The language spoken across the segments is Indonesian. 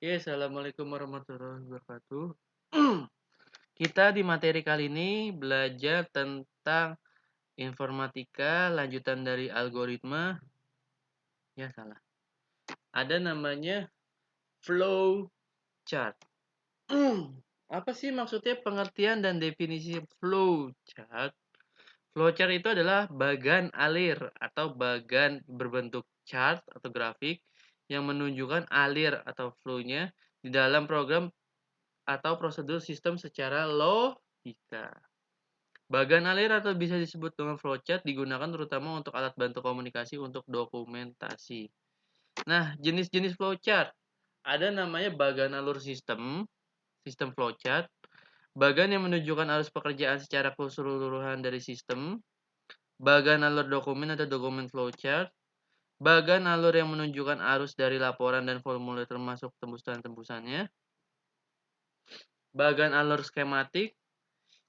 Oke, assalamualaikum warahmatullahi wabarakatuh. Kita di materi kali ini belajar tentang informatika, lanjutan dari algoritma. Ya, salah. Ada namanya flow chart. Apa sih maksudnya pengertian dan definisi flow chart? Flow chart itu adalah bagan alir atau bagan berbentuk chart atau grafik yang menunjukkan alir atau flow-nya di dalam program atau prosedur sistem secara logika. Bagan alir atau bisa disebut dengan flowchart digunakan terutama untuk alat bantu komunikasi untuk dokumentasi. Nah, jenis-jenis flowchart. Ada namanya bagan alur sistem, sistem flowchart. Bagan yang menunjukkan arus pekerjaan secara keseluruhan dari sistem. Bagan alur dokumen atau dokumen flowchart. Bagan alur yang menunjukkan arus dari laporan dan formulir termasuk tembusan-tembusannya. Bagan alur skematik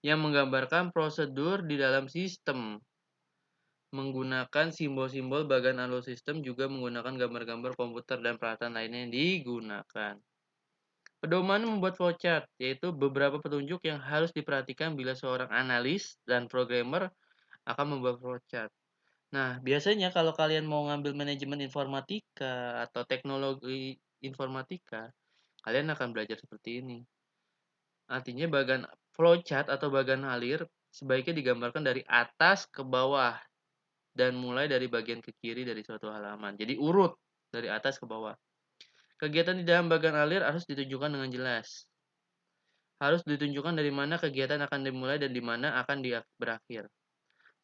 yang menggambarkan prosedur di dalam sistem. Menggunakan simbol-simbol bagan alur sistem juga menggunakan gambar-gambar komputer dan peralatan lainnya yang digunakan. Pedoman membuat flowchart, yaitu beberapa petunjuk yang harus diperhatikan bila seorang analis dan programmer akan membuat flowchart. Nah, biasanya kalau kalian mau ngambil manajemen informatika atau teknologi informatika, kalian akan belajar seperti ini. Artinya bagan flowchart atau bagan alir sebaiknya digambarkan dari atas ke bawah dan mulai dari bagian ke kiri dari suatu halaman. Jadi urut dari atas ke bawah. Kegiatan di dalam bagan alir harus ditunjukkan dengan jelas. Harus ditunjukkan dari mana kegiatan akan dimulai dan di mana akan berakhir.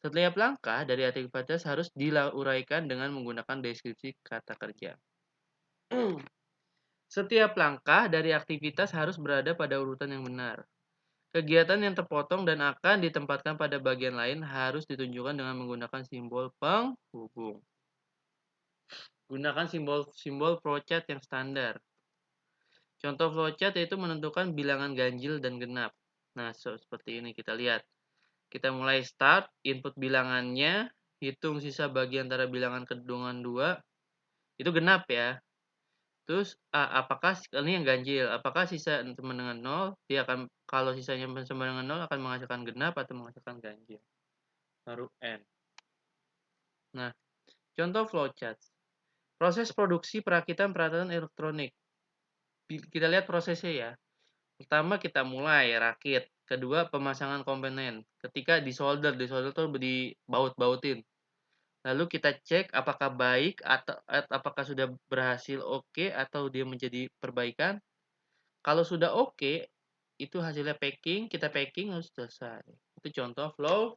Setiap langkah dari aktivitas harus diuraikan dengan menggunakan deskripsi kata kerja. Setiap langkah dari aktivitas harus berada pada urutan yang benar. Kegiatan yang terpotong dan akan ditempatkan pada bagian lain harus ditunjukkan dengan menggunakan simbol penghubung. Gunakan simbol-simbol flowchart yang standar. Contoh flowchart yaitu menentukan bilangan ganjil dan genap. Nah, seperti ini kita lihat. Kita mulai start, input bilangannya, hitung sisa bagi antara bilangan kedungan 2, itu genap ya. Terus apakah ini yang ganjil, apakah sisa sama dengan 0, dia akan kalau sisanya sama dengan 0 akan menghasilkan genap atau menghasilkan ganjil. Baru N. Nah, contoh flowchart. Proses produksi perakitan peralatan elektronik. Kita lihat prosesnya ya. Pertama kita mulai rakit. Kedua pemasangan komponen. Ketika disolder tuh dibaut-bautin. Lalu kita cek apakah baik atau apakah sudah berhasil oke atau dia menjadi perbaikan. Kalau sudah oke, itu hasilnya packing, kita packing harus selesai. Itu contoh flow.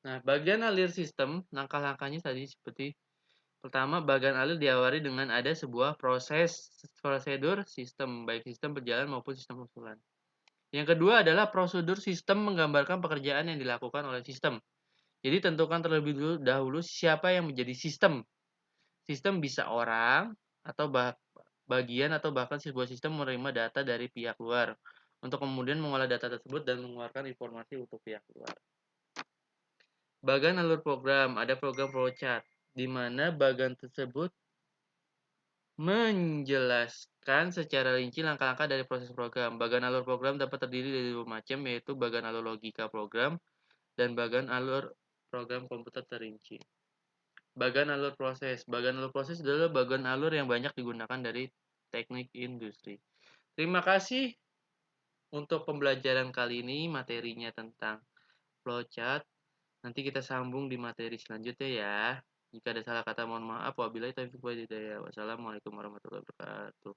Nah, bagian alir sistem, langkah-langkahnya tadi seperti pertama, bagan alir diawali dengan ada sebuah prosedur sistem, baik sistem berjalan maupun sistem usulan. Yang kedua adalah prosedur sistem menggambarkan pekerjaan yang dilakukan oleh sistem. Jadi tentukan terlebih dahulu siapa yang menjadi sistem. Sistem bisa orang atau bagian atau bahkan sebuah sistem menerima data dari pihak luar untuk kemudian mengolah data tersebut dan mengeluarkan informasi untuk pihak luar. Bagan alur program, ada program flowchart di mana bagan tersebut menjelaskan secara rinci langkah-langkah dari proses program. Bagan alur program dapat terdiri dari dua macam, yaitu bagan alur logika program dan bagan alur program komputer terinci. Bagan alur proses. Bagan alur proses adalah bagan alur yang banyak digunakan dari teknik industri. Terima kasih untuk pembelajaran kali ini, materinya tentang flowchart. Nanti kita sambung di materi selanjutnya ya. Jika ada salah kata mohon maaf. Wabillahi taufiq wal hidayah. Wassalamualaikum warahmatullahi wabarakatuh.